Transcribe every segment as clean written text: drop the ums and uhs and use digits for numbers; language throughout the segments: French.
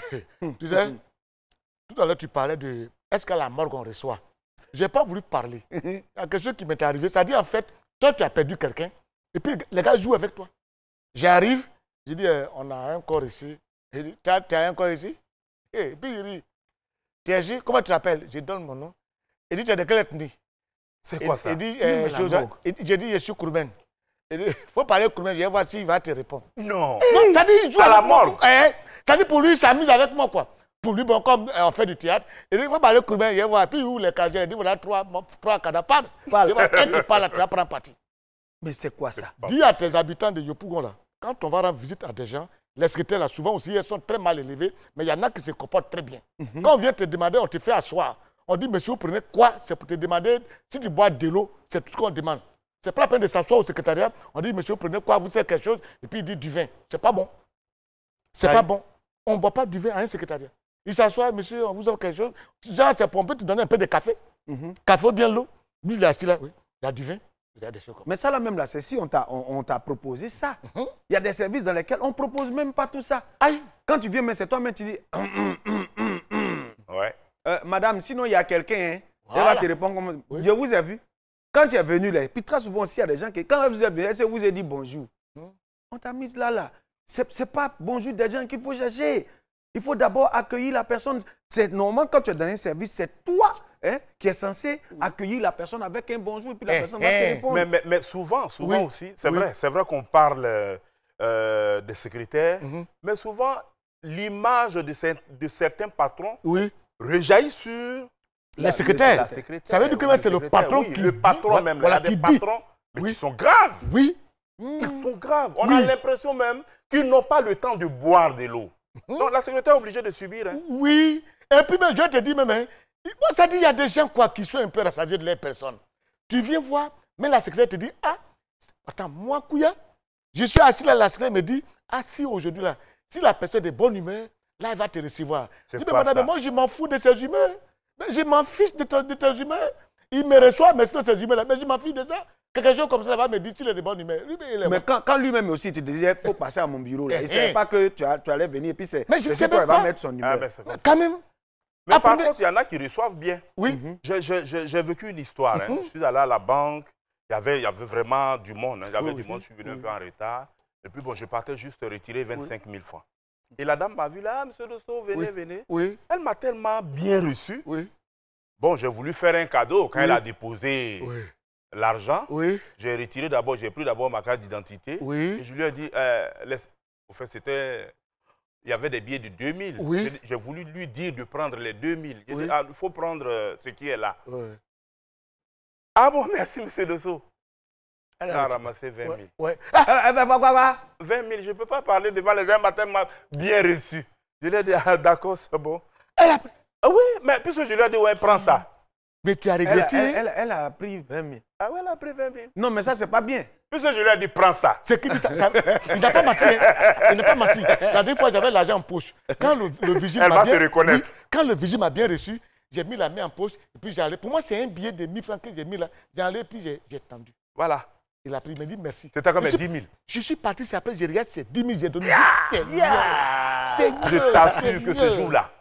Tu sais, tout à l'heure, tu parlais de est-ce qu'à la morgue, on reçoit? Je n'ai pas voulu parler. Il y a quelque chose qui m'est arrivé. Ça dit, en fait, toi, tu as perdu quelqu'un. Et puis, les gars jouent avec toi. J'arrive, je dis, on a un corps ici. Il dit, tu as un corps ici? Et puis, il dit, tu es ici? Comment tu t'appelles? Je donne mon nom. Il dit, tu es de quelle ethnie? C'est quoi ça? Il dit, j'ai dit, je suis Kourmen. Il dit, il faut parler Kourmen, je vais voir s'il va te répondre. Non. Non, ça dit, il joue à la avec moi. morgue. Ça dit, pour lui, il s'amuse avec moi, quoi. Pour lui, bon, comme on fait du théâtre, il dit, il faut parler Kourmen, je vais voir. Puis, où les casiers, il dit, voilà, trois cadavres. Parle. Il va être pas là, tu vas prendre parti. Mais c'est quoi ça? Dis à tes habitants de Yopougon, là, quand on va rendre visite à des gens, les secrétaires, là, souvent aussi, elles sont très mal élevées, mais il y en a qui se comportent très bien. Quand on vient te demander, on te fait asseoir. On dit, monsieur, vous prenez quoi? C'est pour te demander si tu bois de l'eau, c'est tout ce qu'on demande. C'est pas la peine de s'asseoir au secrétariat. On dit, monsieur, vous prenez quoi? Vous savez quelque chose? Et puis il dit du vin. C'est pas bon. C'est pas bon. On ne boit pas du vin à un secrétariat. Il s'assoit, monsieur, on vous offre quelque chose. Genre, c'est pour on peut te donner un peu de café. Café ou bien l'eau. Lui, il est assis là. Oui. Il y a du vin. Il y a des choses comme ça. Mais ça, là même, là, c'est si on t'a proposé ça. Il y a des services dans lesquels on ne propose même pas tout ça. Aïe. Quand tu viens, mais c'est toi-même, tu dis... Ouais. Madame, sinon, il y a quelqu'un, hein, Voilà. elle va te répondre comme... Je vous ai vu. Quand tu es venu là, puis très souvent aussi, il y a des gens qui, quand vous êtes venu, elle vous a dit bonjour. On t'a mis là. C'est pas bonjour des gens qu'il faut chercher. Il faut d'abord accueillir la personne. C'est normal quand tu es dans un service, c'est toi qui es censé accueillir la personne avec un bonjour et puis la personne va te répondre. Mais souvent Oui. aussi, c'est vrai qu'on parle des secrétaires, mais souvent, l'image de certains patrons rejaillit sur Les secrétaires. la secrétaire. Ça veut dire que c'est le patron Oui, qui le dit, patron même. voilà, il y a des qui dit. patrons mais Oui. qui sont graves. Oui. Ils sont graves. On Oui. a l'impression même qu'ils n'ont pas le temps de boire de l'eau. Donc la secrétaire est obligée de subir. Hein. Oui. Et puis, mais je te dis même, hein, moi, ça dit, il y a des gens quoi, qui sont un peu rassasiés de leur personne. Tu viens voir, mais la secrétaire te dit, ah, attends, moi, Kouya, je suis assis là, la secrétaire me dit, ah, si aujourd'hui, là, si la personne est de bonne humeur, là, elle va te recevoir. Je dis, mais madame, mais moi, je m'en fous de ses humeurs. Mais je m'en fiche de tes humeurs. Il me reçoit, mais c'est ses humeurs là, mais je m'en fiche de ça. Quelque chose comme ça va me dire s'il est de bonne humeur. Mais quand lui-même aussi, tu te disais, il faut passer à mon bureau. Là. Il ne savait pas que tu allais venir et puis c'est toi qui va mettre son humeur. Quand même. Mais par contre, il y en a qui reçoivent bien. Oui. J'ai vécu une histoire. Hein. Je suis allé à la banque. Il y avait vraiment du monde. Hein. Il y avait du monde. Je suis venu un peu en retard. Et puis, bon, je partais juste retirer 25 000 francs. Et la dame m'a vu là, monsieur Dosso, venez. Oui. Elle m'a tellement bien reçu. Oui. Bon, j'ai voulu faire un cadeau. Quand elle a déposé l'argent, j'ai retiré d'abord, j'ai pris d'abord ma carte d'identité. Et je lui ai dit, au fait, il y avait des billets de 2000. J'ai voulu lui dire de prendre les 2000. J'ai dit, il faut prendre ce qui est là. Ah bon, merci, monsieur Dosso. Elle a ramassé 20 000. 20 000, je ne peux pas parler devant les gens, elle m'a tellement bien reçu. Je lui ai dit, ah, d'accord, c'est bon. Elle a pris. Ah oui, mais puisque je lui ai dit, ouais, prends ça. Mais tu as regretté. Elle a pris 20 000. Ah oui, elle a pris 20 000. Non, mais ça, c'est pas bien. Puisque je lui ai dit, prends ça. C'est qui dit ça, il n'a pas menti. Il n'a pas menti. La dernière fois, j'avais l'argent en poche. Quand le vigile elle va bien, se reconnaître. Quand le vigile m'a bien reçu, j'ai mis la main en poche. Et puis j'ai allé. Pour moi, c'est un billet de 1000 francs que j'ai mis là. J'ai allé et puis j'ai tendu. Voilà. Il a pris, il m'a dit merci. C'était comme 10 000. Je suis parti, c'est après, je regarde, c'est 10 000, j'ai donné. Je t'assure que ce jour-là.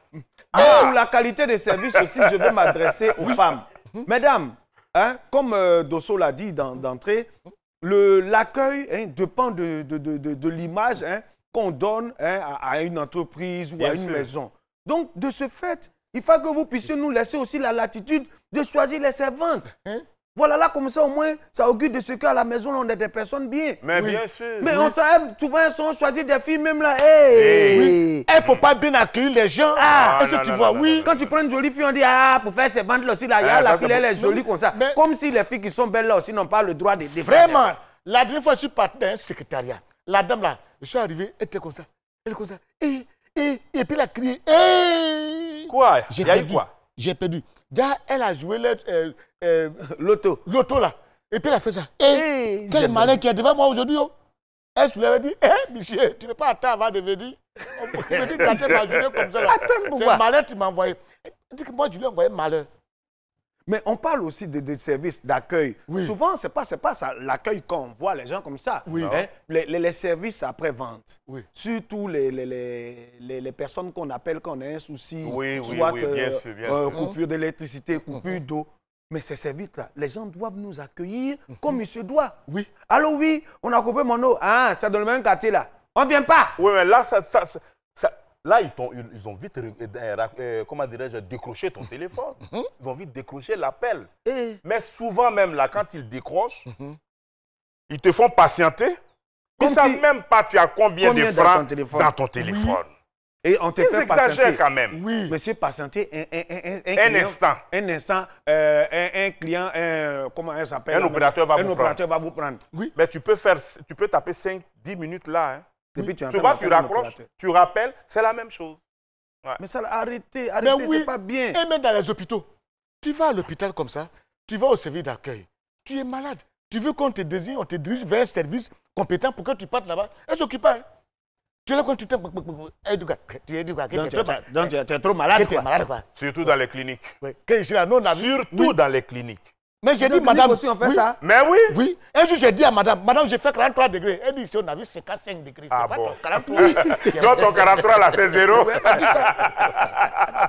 Pour la qualité des services aussi, je vais m'adresser aux femmes. Mesdames, hein, comme Dosso l'a dit d'entrée, l'accueil dépend de l'image qu'on donne à une entreprise ou à une maison. Donc, de ce fait, il faut que vous puissiez nous laisser aussi la latitude de choisir les servantes. Voilà, là, comme ça, au moins, ça augure de ce qu'à la maison, on est des personnes bien. Mais bien sûr. Mais on s'aime, souvent, elles sont choisies des filles, même là. Hey. Elle ne peut pas bien accueillir les gens. Est-ce que tu vois, oui. Quand tu prends une jolie fille, on dit, ah, pour faire ses ventes là aussi, là, la fille, elle est jolie comme ça. Mais, comme si les filles qui sont belles là aussi n'ont pas le droit de vraiment, la dernière fois, je suis parti dans un secrétariat. La dame là, je suis arrivé, elle était comme ça. Elle était comme ça. Et puis elle a crié. Quoi? Il y a eu quoi? J'ai perdu. Là, elle a joué l'auto là. Et puis elle a fait ça. Quel malin qui est devant moi aujourd'hui. Elle se l'avait dit, monsieur, tu ne peux pas attendre avant de venir. On peut me dire quand tu m'as joué comme ça. C'est malheur tu m'as envoyé. Elle dit que moi, je lui ai envoyé malheur. Mais on parle aussi de services d'accueil. Oui. Souvent, c'est pas ça l'accueil qu'on voit les gens comme ça. Oui. Hein? Les services après-vente. Oui. Surtout les personnes qu'on appelle quand on a un souci. Oui, soit, bien sûr. coupure d'électricité, coupure d'eau. Mais ces services-là, les gens doivent nous accueillir comme il se doit. Oui. Allô, oui, on a coupé mon eau. Ah, c'est dans le même quartier là. On ne vient pas. Oui, mais là, là ils ont vite, comment dirais-je, décroché ton téléphone. Ils ont vite décroché l'appel. Mais souvent même, là, quand ils décrochent, ils te font patienter. Ils ne savent même pas tu as combien de francs dans ton téléphone. Oui. Et on te Ils fait exagèrent patienter. quand même. Oui. Monsieur, patienter Un instant. Un instant, un client, comment elle s'appelle? Un opérateur va vous prendre. Oui. Mais tu peux taper 5-10 minutes là. Hein. Et puis, tu souvent, tu raccroches, tu rappelles, c'est la même chose. Ouais. Mais ça, arrêtez, Oui. c'est pas bien. Et même dans les hôpitaux. Tu vas à l'hôpital comme ça, tu vas au service d'accueil. Tu es malade. Tu veux qu'on te désigne, on te dirige vers un service compétent pour que tu partes là-bas. Elle s'occupe pas. Hein. Tu es là quand tu t'es... Tu es trop malade. Tu es malade, quoi. Surtout dans les cliniques. Oui. Surtout dans les cliniques. Mais j'ai dit, madame... aussi, on fait ça. Mais oui. Oui. Un jour, j'ai dit à madame, j'ai fait 43 degrés. Elle dit, si on a vu 55 degrés, Ah c'est bon. pas ton 43. Donc ton 43 là, c'est 0.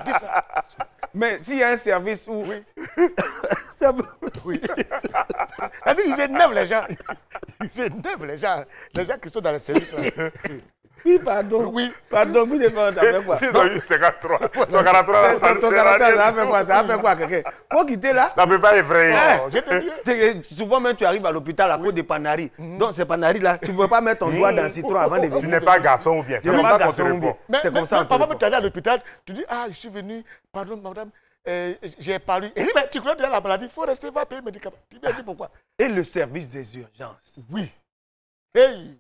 Dis ça. Mais s'il y a un service où... Oui. Oui. Elle dit, ils énervent les gens. Ils énervent les gens. Les gens qui sont dans les services là. Oui, pardon. Oui. Pardon, vous devez faire quoi? S'ils ont eu 53. Ton 43 là, ça ne Ton sert à 43, rien ça du fait tout. quoi? Ça va faire quoi, quelqu'un? Faut quitter là? Ça ne peut pas effrayer. Oh, je te dis. Souvent même tu arrives à l'hôpital à cause des panaries. Donc ces panaries là, tu ne peux pas mettre ton doigt dans le citron avant de venir. Tu n'es pas garçon ou bien. Tu n'es pas garçon ou bien. Mais, C'est comme ça. parfois, tu es allé à l'hôpital, tu dis, ah, je suis venu, pardon, madame, j'ai paru. Et mais tu connais déjà la maladie, il faut rester, va payer les médicaments. Tu lui as dit pourquoi? Et le service des urgences. Oui. Hey.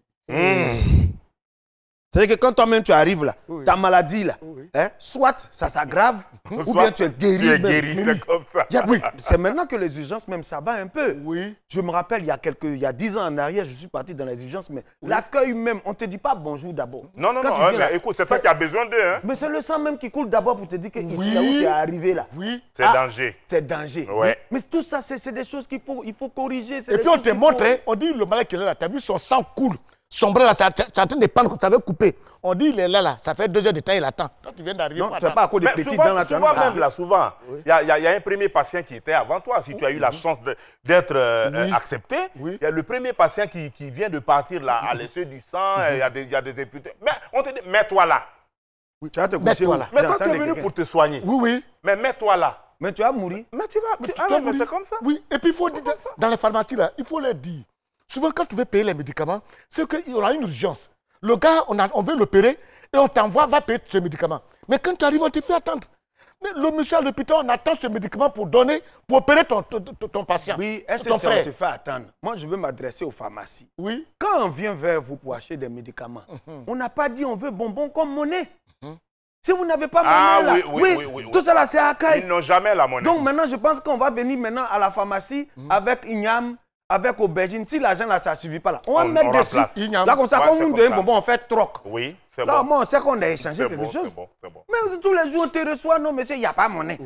C'est-à-dire que quand toi-même tu arrives là, Oui. ta maladie là, Oui. hein, soit ça s'aggrave, ou Soit bien tu es guéri. Tu es même. guéri, c'est comme ça. Oui, c'est maintenant que les urgences même ça va un peu. Oui. Je me rappelle, il y a 10 ans en arrière, je suis parti dans les urgences, mais l'accueil même, on ne te dit pas bonjour d'abord. Non, Quand tu viens mais là, écoute, c'est toi qui as besoin d'eux. Hein. Mais c'est le sang même qui coule d'abord pour te dire que Oui. ici, là où tu es arrivé là. Oui. C'est danger. C'est danger. Ouais. Mais tout ça, c'est des choses qu'il faut corriger. Et puis on te montre, hein, on dit le malade qui est là, tu as vu son sang coule. Son bras là, c'est en train de pendre, tu avais coupé. On dit il est là, ça fait 2 heures de temps, il attend. Toi, tu viens d'arriver. Non, tu n'as pas à cause des Mais petits souvent, dents là. souvent même là, souvent, il y a un premier patient qui était avant toi. Si tu as eu la chance d'être accepté, il y a le premier patient qui vient de partir là, à laisser du sang, il y a des imputés. Mais on te dit, mets-toi là. Oui, tu vas te Mets-toi coucher là. Mais toi, tu es venu pour te soigner. Oui, oui. Mais mets-toi là. Mais tu vas mourir. Mais tu vas. Tu Ah vas ouais, mais mourir. c'est comme ça. Oui, et puis il faut dire, dans les pharmacies là, il faut leur dire. Souvent, quand tu veux payer les médicaments, c'est qu'on a une urgence. Le gars, on veut l'opérer et on t'envoie, va payer ce médicament. Mais quand tu arrives, on te fait attendre. Mais le monsieur à l'hôpital, on attend ce médicament pour opérer ton patient. Oui, est-ce ton que ça frère. te fait attendre? Moi, je veux m'adresser aux pharmacies. Oui. Quand on vient vers vous pour acheter des médicaments, on n'a pas dit on veut bonbon comme monnaie. Si vous n'avez pas monnaie là, oui. tout ça là, c'est à caille. Ils n'ont jamais la monnaie. Donc maintenant, je pense qu'on va venir maintenant à la pharmacie avec igname, avec aubergine. Si l'argent là, ça ne suffit pas là, on va mettre dessus. Igname. Là, comme ça, Ouais, quand c'est vous nous comme donnez ça. bonbon, on fait troc. Oui, c'est Là, bon. moi, on sait qu'on a échangé C'est quelque bon, chose. c'est bon, c'est bon. Mais tous les jours, on te reçoit, non, monsieur, il n'y a pas monnaie.